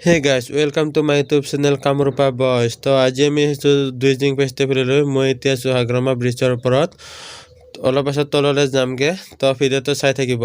Hey guys, welcome to my YouTube channel Kamrupa Boyz. তো আজি আমি আহিছোঁ Dwijing ফেষ্টিভেললৈ। মই এতিয়া আছোঁ হাগ্ৰামা ব্ৰিজৰ ওপৰত। অলপ পাছত তললৈ যামগে। তো ভিডিঅ'টো চাই থাকিব।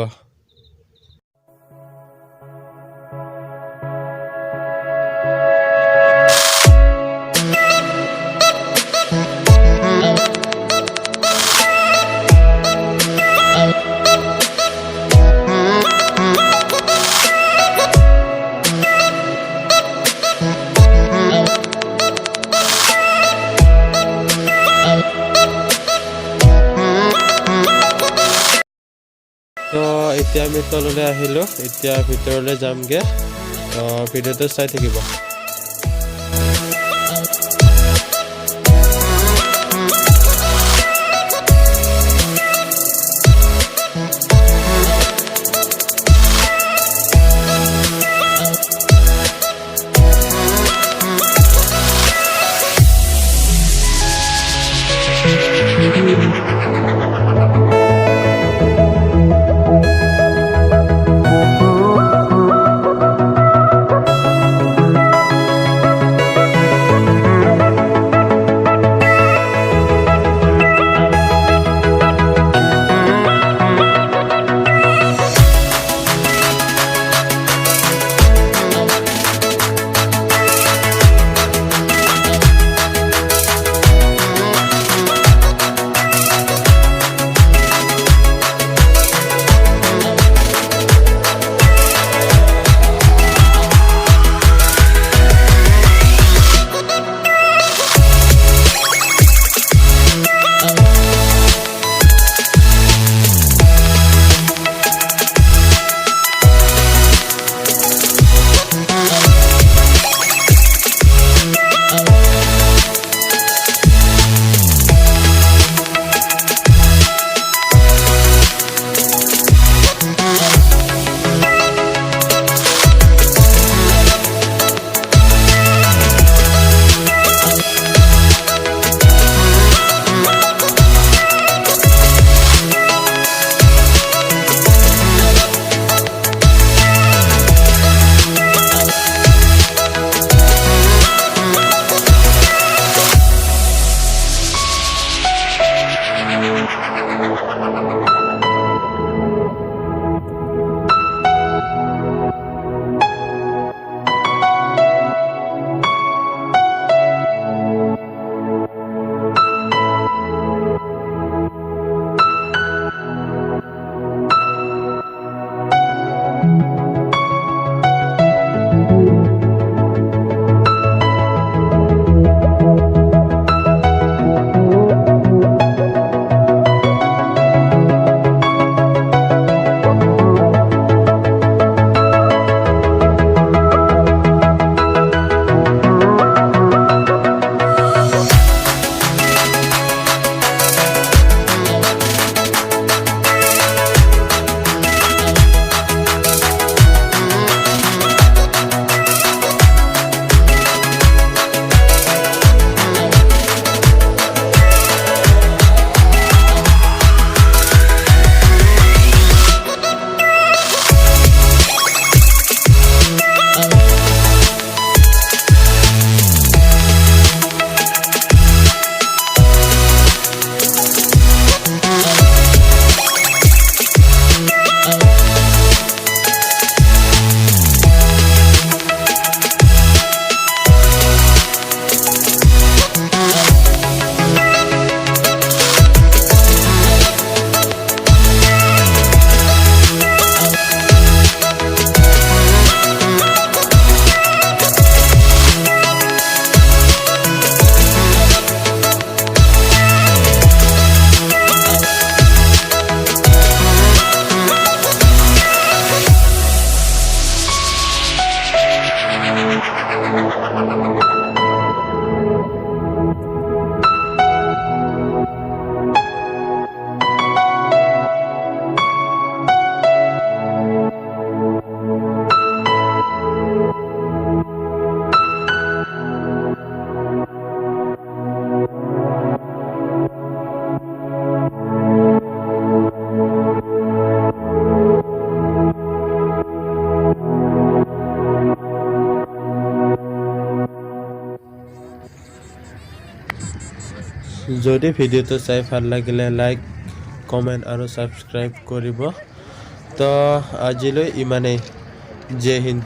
তো এতিয়া আমি তললৈ আহিলোঁ। এতিয়া ভিতৰলৈ যামগে। ভিডিঅ'টো চাই থাকিব। যদি ভিডিঅ'টো চাই ভাল লাগিলে লাইক কমেণ্ট আৰু ছাবস্ক্ৰাইব কৰিব তো আজিলৈ ইমানেই জয় হিন্দ।